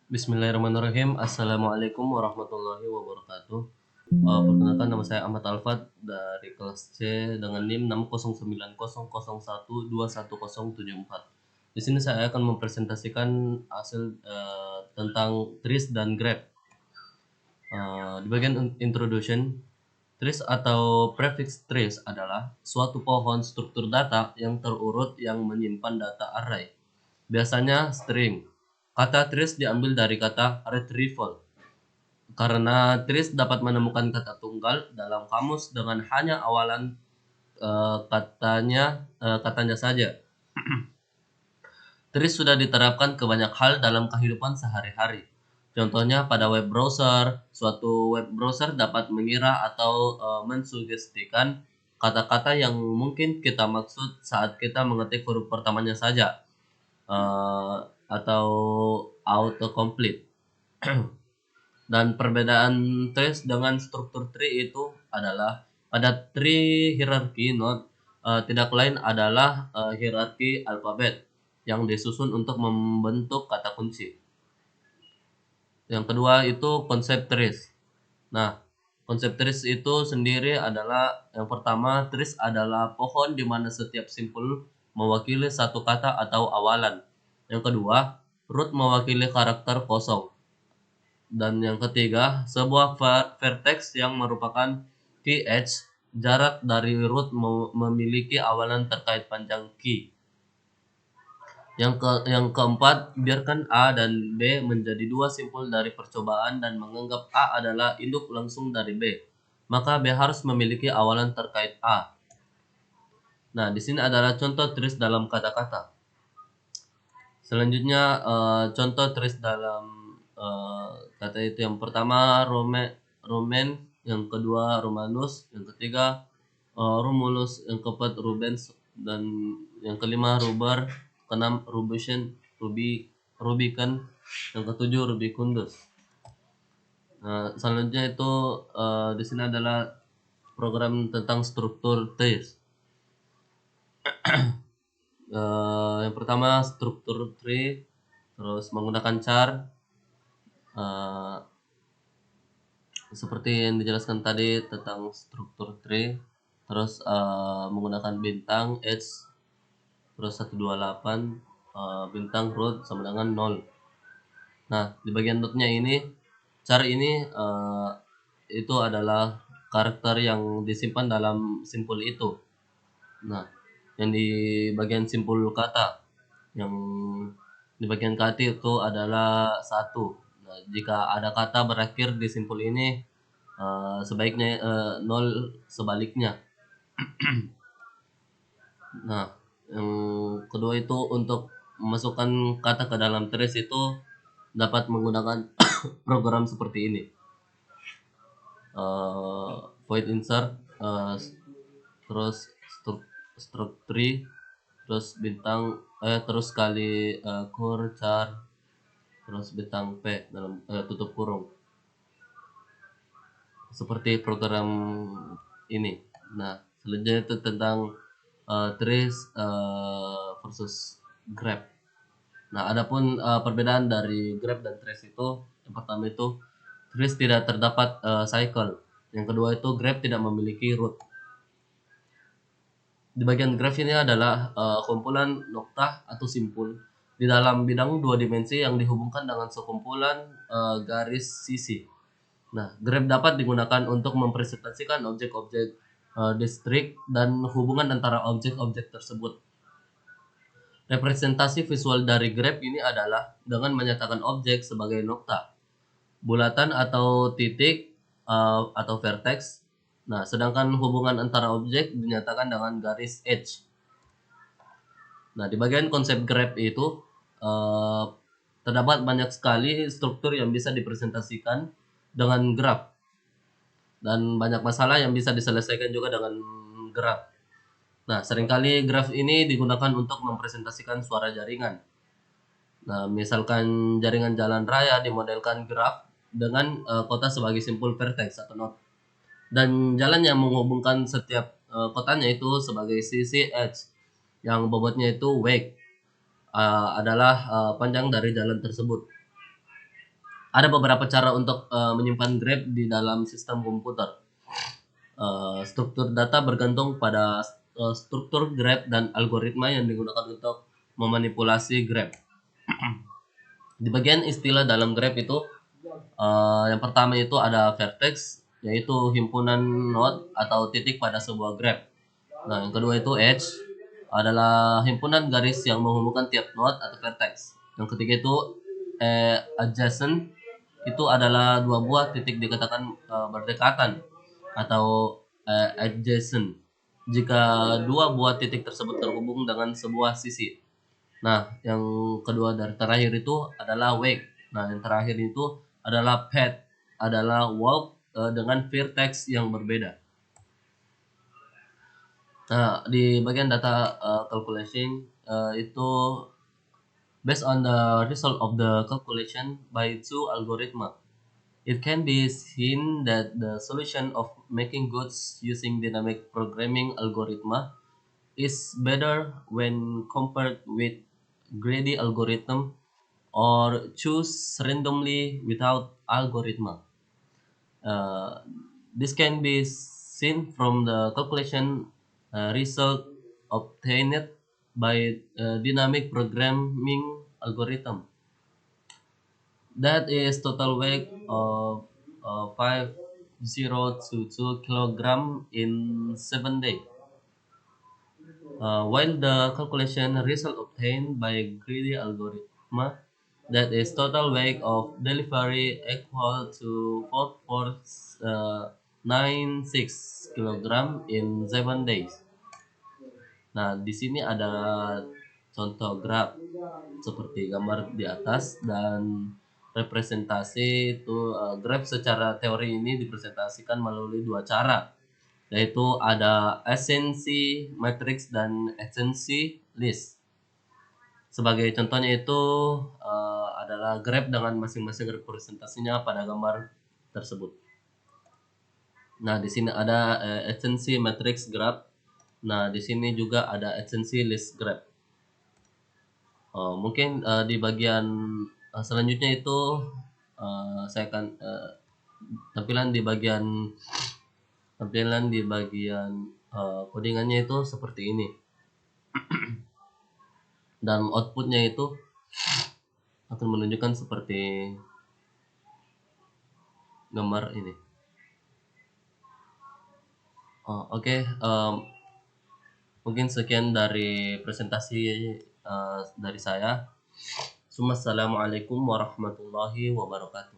Bismillahirrahmanirrahim. Assalamualaikum warahmatullahi wabarakatuh. Perkenalkan, nama saya Ahmad Alfat dari kelas C dengan NIM 60900121074. Di sini saya akan mempresentasikan hasil tentang trees dan graph. Di bagian introduction, trees atau prefix trees adalah suatu pohon struktur data yang terurut yang menyimpan data array, biasanya string. Kata trees diambil dari kata retrieval, karena trees dapat menemukan kata tunggal dalam kamus dengan hanya awalan katanya saja. Trees sudah diterapkan ke banyak hal dalam kehidupan sehari-hari. Contohnya pada web browser, suatu web browser dapat mengira atau mensugestikan kata-kata yang mungkin kita maksud saat kita mengetik huruf pertamanya saja, atau autocomplete. Dan perbedaan trees dengan struktur tree itu adalah pada tree hierarchy node tidak lain adalah hierarki alfabet yang disusun untuk membentuk kata kunci. Yang kedua itu konsep trees. Nah, konsep trees itu sendiri adalah, yang pertama, trees adalah pohon di mana setiap simpul mewakili satu kata atau awalan. Yang kedua, root mewakili karakter kosong. Dan yang ketiga, sebuah vertex yang merupakan key edge, jarak dari root memiliki awalan terkait panjang key. Yang keempat, biarkan A dan B menjadi dua simpul dari percobaan dan menganggap A adalah induk langsung dari B. Maka B harus memiliki awalan terkait A. Nah, di sini adalah contoh trees dalam kata-kata. Selanjutnya, contoh trees dalam kata itu. Yang pertama Roman, yang kedua Romanus, yang ketiga Romulus, yang keempat Rubens, dan yang kelima Ruber, keenam Rubicon, yang ketujuh Rubicundus. Nah, selanjutnya itu di sini adalah program tentang struktur trees. Yang pertama struktur tree, terus menggunakan char, seperti yang dijelaskan tadi tentang struktur tree, terus menggunakan bintang edge, terus 128, bintang root sama dengan 0. Nah, di bagian node-nya ini, char ini itu adalah karakter yang disimpan dalam simpul itu. Nah, yang di bagian simpul kata, yang di bagian kata itu adalah 1. Nah, jika ada kata berakhir di simpul ini, sebaiknya 0 sebaliknya. Nah, yang kedua itu untuk memasukkan kata ke dalam trace itu dapat menggunakan program seperti ini. Void insert, terus struct tree, terus bintang terus kali kur char, terus bintang p dalam tutup kurung, seperti program ini. Nah, selanjutnya itu tentang trees versus graph. Nah, adapun perbedaan dari graph dan trees itu, yang pertama itu trees tidak terdapat cycle. Yang kedua itu graph tidak memiliki root. Di bagian graph ini adalah kumpulan noktah atau simpul di dalam bidang dua dimensi yang dihubungkan dengan sekumpulan garis sisi. Nah, graph dapat digunakan untuk mempresentasikan objek-objek distrik dan hubungan antara objek-objek tersebut. Representasi visual dari graph ini adalah dengan menyatakan objek sebagai nokta, bulatan atau titik atau vertex. Nah, sedangkan hubungan antara objek dinyatakan dengan garis edge. Nah, di bagian konsep graph itu terdapat banyak sekali struktur yang bisa dipresentasikan dengan graph, dan banyak masalah yang bisa diselesaikan juga dengan graph. Nah, seringkali graph ini digunakan untuk mempresentasikan suara jaringan. Nah, misalkan jaringan jalan raya dimodelkan graph dengan kota sebagai simpul vertex atau node, dan jalan yang menghubungkan setiap kotanya itu sebagai sisi edge, yang bobotnya itu weight adalah panjang dari jalan tersebut. Ada beberapa cara untuk menyimpan graph di dalam sistem komputer. Struktur data bergantung pada struktur graph dan algoritma yang digunakan untuk memanipulasi graph. Di bagian istilah dalam graph itu, yang pertama itu ada vertex, yaitu himpunan node atau titik pada sebuah graph. Nah, yang kedua itu edge, adalah himpunan garis yang menghubungkan tiap node atau vertex. Yang ketiga itu adjacent, itu adalah dua buah titik dikatakan berdekatan atau adjacent jika dua buah titik tersebut terhubung dengan sebuah sisi. Nah, yang kedua dari terakhir itu adalah wake. Nah, yang terakhir itu adalah path, adalah walk dengan vertex yang berbeda. Nah, di bagian data calculation itu based on the result of the calculation by two algorithm. It can be seen that the solution of making goods using dynamic programming algorithm is better when compared with greedy algorithm or choose randomly without algorithm. Uh, this can be seen from the calculation result obtained by dynamic programming algorithm. That is total weight of 5022 kilogram in 7 days. While the calculation result obtained by greedy algorithm, that is total weight of delivery equal to 4496 kilogram in 7 days. Nah, di sini ada contoh graf seperti gambar di atas, dan representasi itu graf secara teori ini dipresentasikan melalui dua cara, yaitu ada esensi matrix dan esensi list. Sebagai contohnya itu adalah graf dengan masing-masing representasinya pada gambar tersebut. Nah, di sini ada esensi matrix graph. Nah, di sini juga ada esensi list graph. Mungkin di bagian selanjutnya itu saya akan tampilan di bagian codingannya itu seperti ini. Dan outputnya itu akan menunjukkan seperti gambar ini. Oke, mungkin sekian dari presentasi dari saya. Assalamualaikum warahmatullahi wabarakatuh.